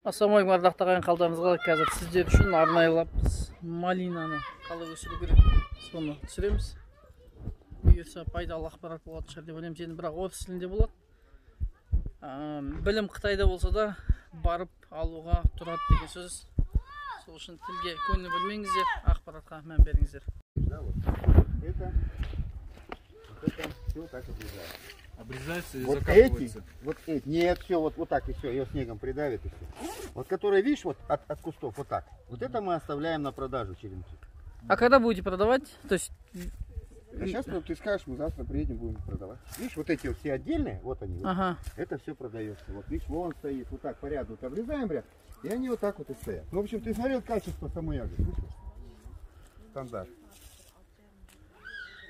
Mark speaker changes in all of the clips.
Speaker 1: Ассалаумалейкум, ардақты қалдарыңызға. Қазір сіздер үшін арнайылап малинаны қалай өсіру керек соны түсіреміз. Бұйырса пайдалы ақпарат болады шығар деп ойлаймын. Енді бірақ орыс тілінде болады. Білім Қытайда болса да барып алуға тұрады деген сөз. Сол үшін тілге көңіл бөлмеңіздер, ақпаратқа мән беріңіздер.
Speaker 2: Обрезается и
Speaker 3: вот
Speaker 2: закапывается.
Speaker 3: эти, нет, все вот так и все, ее снегом придавит и все. Вот которые, видишь, вот от кустов вот так. Вот это мы оставляем на продажу черенки.
Speaker 1: А когда будете продавать? То есть...
Speaker 3: А сейчас ты скажешь, мы завтра приедем, будем продавать. Видишь, вот эти вот все отдельные, вот они, вот,
Speaker 1: ага.
Speaker 3: Это все продается. Вот видишь, вон стоит, вот так по ряду вот обрезаем ряд, и они вот так вот и стоят. Ну, в общем, ты смотрел качество самой ягоды, видишь? Стандарт.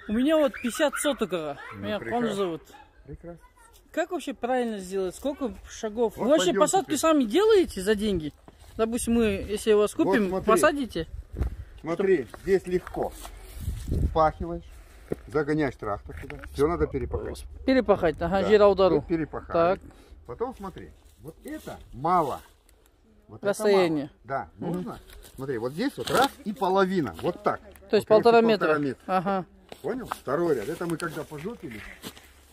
Speaker 1: У меня вот 50 соток, меня Пон зовут.
Speaker 3: Прекрасно.
Speaker 1: Как вообще правильно сделать? Сколько шагов?
Speaker 3: Вот
Speaker 1: Вы вообще посадки
Speaker 3: теперь
Speaker 1: сами делаете за деньги? Допустим, мы, если вас купим,
Speaker 3: вот
Speaker 1: посадите?
Speaker 3: Смотри, здесь легко. Впахиваешь, загоняешь трактор туда. Все надо перепахать.
Speaker 1: Перепахать, ага,
Speaker 3: Да,
Speaker 1: жираудару.
Speaker 3: вот перепахали.
Speaker 1: Так.
Speaker 3: Потом смотри, вот это мало. Вот
Speaker 1: Расстояние.
Speaker 3: Это мало. Да, нужно. Смотри, вот здесь вот раз и половина. Вот так.
Speaker 1: То есть
Speaker 3: вот,
Speaker 1: полтора
Speaker 3: короче,
Speaker 1: метра. Ага.
Speaker 3: Понял? Второй ряд. Это мы когда пожопили.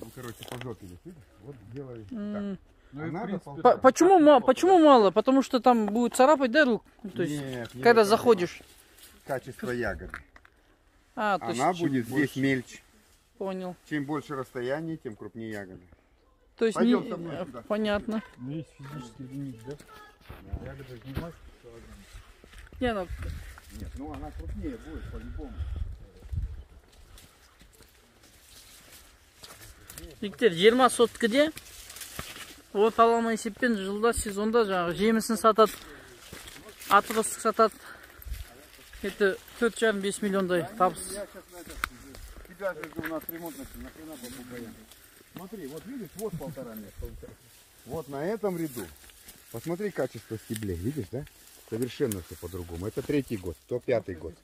Speaker 3: Ну, короче, пожопили. Видишь? Вот делали так. Ну,
Speaker 1: Почему мало? Потому что там будет царапать, да, рук? То есть,
Speaker 3: нет,
Speaker 1: когда заходишь.
Speaker 3: Качество ягоды.
Speaker 1: То есть,
Speaker 3: Она будет здесь мельче.
Speaker 1: Понял.
Speaker 3: Чем больше расстояние, тем крупнее ягоды.
Speaker 1: То есть,
Speaker 3: Пойдем со мной сюда.
Speaker 1: Понятно.
Speaker 2: Есть физический лимит, да? Ягода не может.
Speaker 1: Не, ну...
Speaker 3: Нет, ну она крупнее будет по-любому.
Speaker 1: Жігіттер, 20 соткіде орталама есеппен жылда сезонда жаңағы жемісін сатады, атырыстық сатады. Это 4,5-5 миллиондай табыс.
Speaker 3: Тебя же у нас ремонт нахрена попугаем. Смотри, вот видишь, вот 1,5 метра. Вот на этом ряду. Посмотри качество стеблей, видишь, да? Совершенно все по-другому. Это 3-й год, то 5-й год.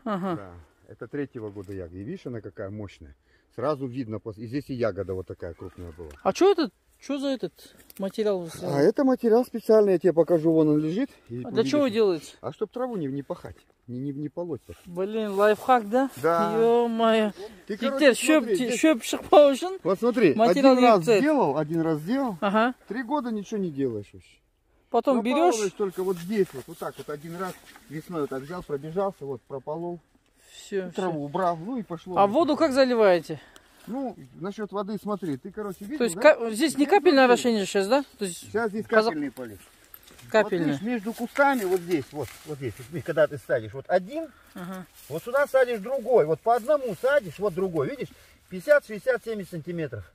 Speaker 1: Ага.
Speaker 3: Да, это 3-го года ягода. И видишь, она какая мощная. Сразу видно, и здесь и ягода вот такая крупная была.
Speaker 1: А что это? Что за этот материал?
Speaker 3: А это материал специальный, я тебе покажу, вон он лежит.
Speaker 1: А для чего вы делаете?
Speaker 3: А чтобы траву не пахать, не полоть.
Speaker 1: Блин, лайфхак, да?
Speaker 3: Да.
Speaker 1: Ё-моё.
Speaker 3: Ты,
Speaker 1: Жігіттер, шөп шықпау үшін.
Speaker 3: Вот смотри,
Speaker 1: материал
Speaker 3: один раз сделал,
Speaker 1: ага.
Speaker 3: 3 года ничего не делаешь вообще.
Speaker 1: Потом берешь.
Speaker 3: Только вот здесь, вот так вот один раз весной вот так взял, пробежался, вот прополол.
Speaker 1: Все.
Speaker 3: Траву убрал, ну и пошло.
Speaker 1: А воду как заливаете?
Speaker 3: Ну, насчет воды смотри, ты, короче, видел,
Speaker 1: То есть
Speaker 3: да?
Speaker 1: здесь не капельное орошение сейчас, да? То есть
Speaker 3: сейчас здесь капельные поли.
Speaker 1: капельные.
Speaker 3: Вот, видишь, между кустами, вот здесь, вот здесь, вот, когда ты садишь, вот один,
Speaker 1: ага.
Speaker 3: вот сюда садишь другой, вот по одному садишь, вот другой, видишь, 50, 60, 70 сантиметров.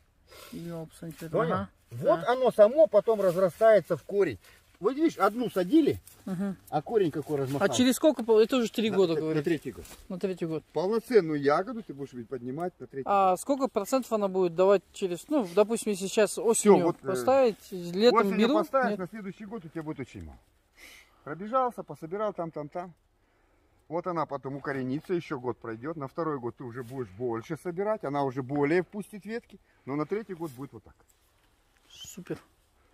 Speaker 3: Понял?
Speaker 1: Ага.
Speaker 3: Вот
Speaker 1: Да.
Speaker 3: оно само потом разрастается в корень. Вот видишь, одну садили,
Speaker 1: Ага.
Speaker 3: а корень какой размахался.
Speaker 1: А через сколько? Это уже 3 года,
Speaker 3: на
Speaker 1: говорит.
Speaker 3: 3-й год.
Speaker 1: На 3-й год.
Speaker 3: Полноценную ягоду ты будешь поднимать на 3-й год.
Speaker 1: А сколько процентов она будет давать через, ну, допустим, если сейчас осенью
Speaker 3: вот,
Speaker 1: поставить, летом
Speaker 3: осенью
Speaker 1: беру?
Speaker 3: поставишь,
Speaker 1: Нет?
Speaker 3: на следующий год у тебя будет очень мало. Пробежался, пособирал там. Вот она потом укоренится, еще год пройдет. На 2-й год ты уже будешь больше собирать, она уже более впустит ветки. Но на 3-й год будет вот так.
Speaker 1: Супер.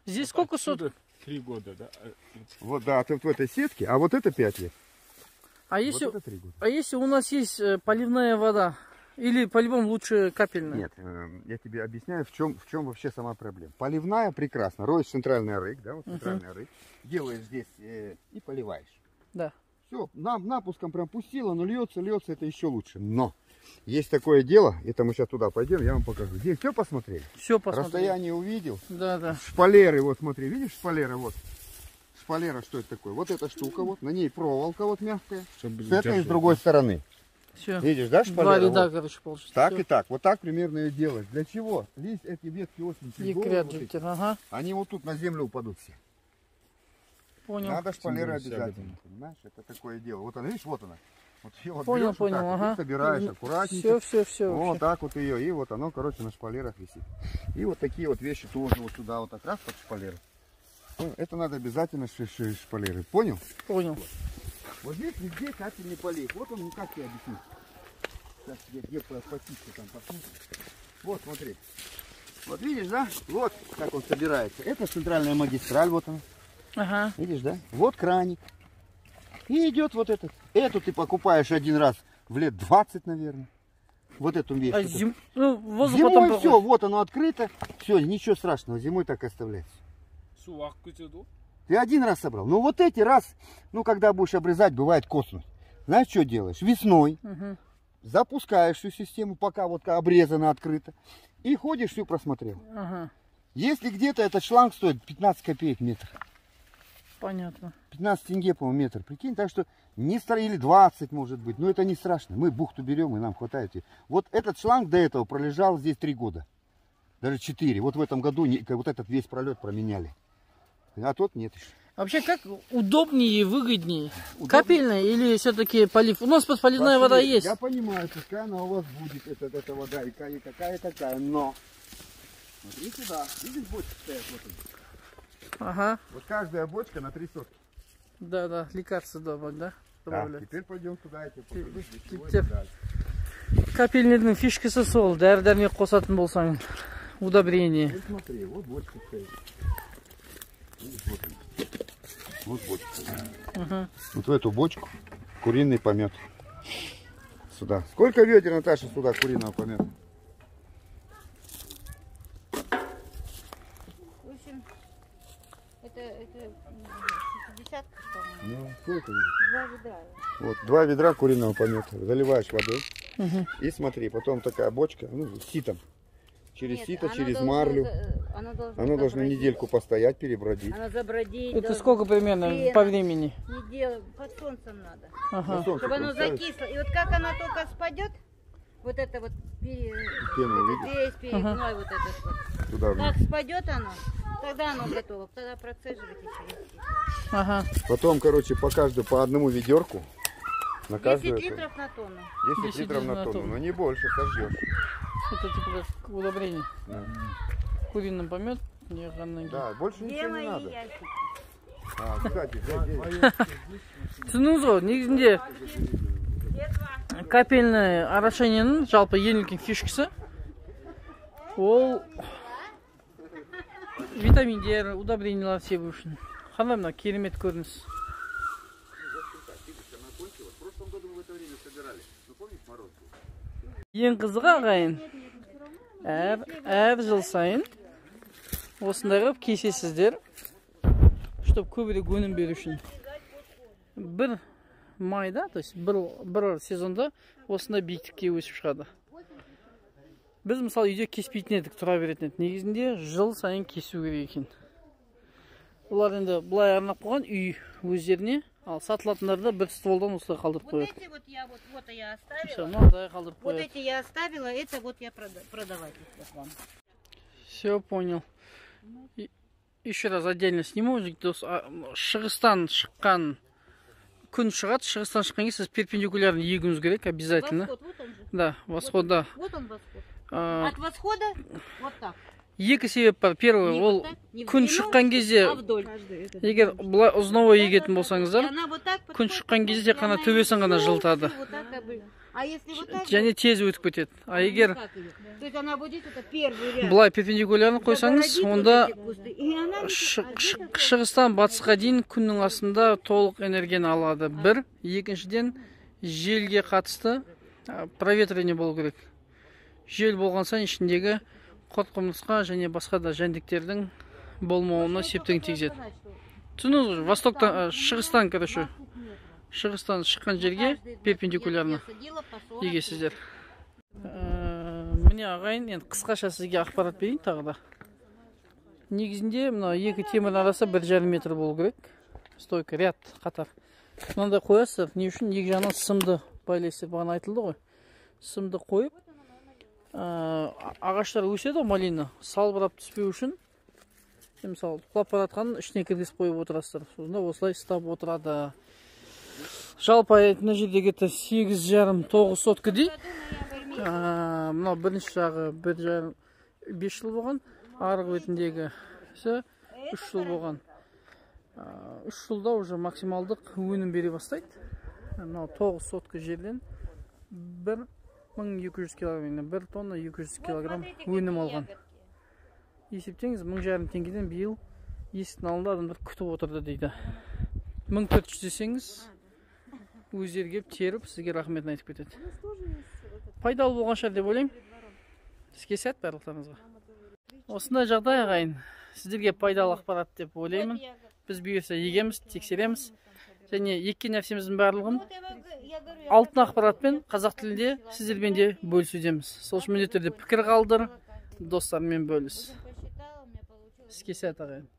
Speaker 1: Здесь сколько соток?
Speaker 2: 3 года, да?
Speaker 3: Вот, да, ты в этой сетке, а вот это 5 лет.
Speaker 1: А если,
Speaker 3: Вот это 3 года.
Speaker 1: а если у нас есть поливная вода? Или по-любому лучше капельная?
Speaker 3: Нет, я тебе объясняю, в чем вообще сама проблема. Поливная прекрасно. Роешь центральный рык, да, вот центральный рык. Делаешь здесь и поливаешь.
Speaker 1: Да.
Speaker 3: Все, напуском прям пустила, но льется, это еще лучше. Но есть такое дело, это мы сейчас туда пойдем, я вам покажу. Здесь все посмотрели?
Speaker 1: Все посмотрели.
Speaker 3: Расстояние увидел?
Speaker 1: Да.
Speaker 3: Шпалеры, вот смотри, видишь шпалеры, вот. Шпалера, что это такое? Вот эта штука, вот, на ней проволока вот мягкая. С этой и с другой стороны.
Speaker 1: Все.
Speaker 3: Видишь, да, шпалера?
Speaker 1: 2 ряда,
Speaker 3: вот.
Speaker 1: короче, получится.
Speaker 3: Так
Speaker 1: Всё.
Speaker 3: и так, вот так примерно и делать. Для чего? Лист, эти ветки очень
Speaker 1: И
Speaker 3: тяжелые,
Speaker 1: кряд,
Speaker 3: вот эти.
Speaker 1: ага.
Speaker 3: Они вот тут на землю упадут все.
Speaker 1: Понял.
Speaker 3: Надо шпалеры
Speaker 2: Тем более
Speaker 3: обязательно, понимаешь? Это такое дело. Вот она, видишь, вот она. Вот ее вот
Speaker 1: Понял,
Speaker 3: берешь вот так,
Speaker 1: ага.
Speaker 3: и собираешь аккуратненько.
Speaker 1: Все.
Speaker 3: Вот так вот ее, и вот оно, короче, на шпалерах висит. И вот такие вот вещи тоже вот сюда вот так раз под шпалеры. Ну, это надо обязательно шпалеры, понял?
Speaker 1: Понял.
Speaker 3: Вот здесь везде капельный полив. Вот он, как тебе объяснить. Сейчас где потише там посмотрим. Вот, смотри. Вот видишь, да? Вот как он собирается. Это центральная магистраль, вот она.
Speaker 1: Ага.
Speaker 3: Видишь, да? Вот краник. И идет вот этот. Эту ты покупаешь один раз в лет 20, наверное. Вот эту вещь.
Speaker 1: А ну, воздух
Speaker 3: Зимой
Speaker 1: потом
Speaker 3: все, вот оно открыто. Все, ничего страшного. Зимой так и оставляется. Ты один раз собрал. Ну вот эти раз, ну когда будешь обрезать, бывает коснуть. Знаешь, что делаешь? Весной запускаешь всю систему, пока вот обрезано, открыто. И ходишь, всю просмотрел.
Speaker 1: Ага.
Speaker 3: Если где-то этот шланг стоит 15 копеек метр.
Speaker 1: Понятно.
Speaker 3: 15 тенге, по-моему, метр. Прикинь, так что не или 20, может быть. Но это не страшно. Мы бухту берем, и нам хватает. Вот этот шланг до этого пролежал здесь 3 года. Даже 4. Вот в этом году вот этот весь пролет променяли. А тот нет еще.
Speaker 1: Вообще, как удобнее и выгоднее? Капельная или все-таки полив? У нас подполивная вода есть.
Speaker 3: Я понимаю, пускай она у вас будет, эта вода, и какая-какая, но... Смотри сюда. Видишь, бочки стоят вот тут?
Speaker 1: Ага.
Speaker 3: Вот каждая бочка на 3 сотки.
Speaker 1: Да, лекарства добавить, да?
Speaker 3: Да, теперь пойдем туда,
Speaker 1: Капельныйдың фишкасы сол, дәрі-дәрмек қосатын болсаң, удобрение.
Speaker 3: Вот смотри, вот бочка стоит. Вот бочка. Вот в эту бочку куриный помет. Сюда. Сколько ведер, Наташа, сюда куриного помета?
Speaker 4: Это 50,
Speaker 3: Ну, сколько?
Speaker 4: 2 ведра.
Speaker 3: Вот, 2 ведра куриного помета. Заливаешь водой. И смотри, потом такая бочка, ну, с ситом. Через сито, через марлю. Оно должно недельку постоять, перебродить.
Speaker 4: Оно забродить.
Speaker 1: Это сколько примерно по времени?
Speaker 4: Неделю. Под солнцем надо.
Speaker 1: Ага.
Speaker 4: Чтобы оно закисло. И вот как она только спадет, вот это вот
Speaker 3: Пену увидишь?
Speaker 4: весь перегной вот этот вот.
Speaker 3: Туда
Speaker 4: Как
Speaker 3: вниз.
Speaker 4: спадет оно, тогда оно готово. Тогда процеживайте через сито.
Speaker 1: Ага.
Speaker 3: Потом, короче, по одному ведерку. На
Speaker 4: 10
Speaker 3: каждую
Speaker 4: литров на тонну.
Speaker 3: 10 литров на тонну, но не больше, сожжешь.
Speaker 1: Это типа как удобрение.
Speaker 3: Да.
Speaker 1: Куриный помет, не ганнаги.
Speaker 3: Да, больше ничего не
Speaker 4: Белые
Speaker 3: надо.
Speaker 4: яйца.
Speaker 3: А, кстати, здесь.
Speaker 1: Түсіндіңіз ғой, негізінде капельный орошениенің жалпы ең үлкен фишкасы ол витаминдер, удобрениялар себу үшін. Қандай мына керемет көрініс. Ең қызығы ағайын, әр жыл сайын осындай қылып кесесіздер, чтобы көбірек өнім беру үшін. Бір майда, то есть бір сезонда осындай биіктікке өсіп шығады. Біз мысалы үйде кеспейтін едік, тұра беретін едік. Негізінде жыл сайын кесу керек екен. Олар енді былай арнап қойған үй өздеріне, ал сатылатындарды бір стволдан осылай қалдырып
Speaker 4: Вот
Speaker 1: қояды.
Speaker 4: эти вот я оставила.
Speaker 1: Все, мынандай қалдырып
Speaker 4: Вот
Speaker 1: қояды.
Speaker 4: эти я оставила, это вот я продавать их вам.
Speaker 1: Все, понял. Еще раз отдельно сниму. Шығыстан шыққан күн шығады. Шығыстан шыққан кейін сіз перпендикулярно егуіңіз керек обязательно.
Speaker 4: Восход, вот он же.
Speaker 1: Да, восход, да.
Speaker 4: Вот он восход. От восхода вот так.
Speaker 1: Екі себеп бар. Первый, ол күн шыққан кезде,
Speaker 4: А вдоль.
Speaker 1: егер бұлай ұзновой егетін
Speaker 4: И
Speaker 1: болсаңыздар,
Speaker 4: она вот так
Speaker 1: күн
Speaker 4: подходит,
Speaker 1: шыққан кезде тек қана
Speaker 4: и она
Speaker 1: төбесін ғана
Speaker 4: всё,
Speaker 1: жылытады.
Speaker 4: всё вот так как бы. А если вот так,
Speaker 1: Және тез өтіп кетеді. А егер
Speaker 4: как её? То есть она будет это первый ряд.
Speaker 1: бұлай перпендикулярно қойсаңыз,
Speaker 4: Загородить
Speaker 1: онда
Speaker 4: вот эти кусты, и она
Speaker 1: шығыстан батысқа дейін күннің астында толық энергияны алады. Бір, екіншіден желге қатысты проветривание болу керек. Жел болған сайын ішіндегі құрт-құмырсқа және басқа да жәндіктердің болмауына септігін тигізеді. Түсіндіңіз ғой, востоктан, шығыстан, короче, шығыстан шыққан жерге перпендикулярно егесіздер. Міне ағайын, енді қысқаша сізге ақпарат берейін тағы да. Негізінде мына екі темір арасы 1,5 метр болу керек. Стойка, ряд, қатар. Мынандай қоясыздар, не үшін? Екі жағынан сымды байлайсыздар, бағана айтылды ғой. Сымды қойып, ағаштар өседі, малина салбырап түспеу үшін, мысалы, құлап баратқанын ішіне кіргізіп қойып отырасыздар. Сонда осылай ұстап отырады. Жалпы мына жердегі 8,5-9 соткадей. Мына бірінші жағы 5 жыл болған, арғы бетіндегі 3 жыл болған. 3 жылда уже максималдық өнім бере бастайды. Мына 9 сотка жерден 1200 килограмм, 1 тонна 200 килограмм өнім алған. Есептеңіз, 1,5 теңгеден биыл Есіктің алдында адамдар күтіп отырды дейді. 1400 десеңіз, өздері келіп теріп, сізге рахметін айтып кетеді. Пайдалы болған шығар деп ойлаймын. Іске сәт барлықтарыңызға. Осындай жағдай ағайын. Сіздерге пайдалы ақпарат деп ойлаймын. Біз бұйырса егеміз, тексереміз. Және еккен нәрсеміздің барлығын алтын ақпаратпен қазақ тілінде сіздермен де бөлісудеміз. Сол үшін міндетті түрде пікір қалдыр, достармен бөліс. Іске сәт ағайын.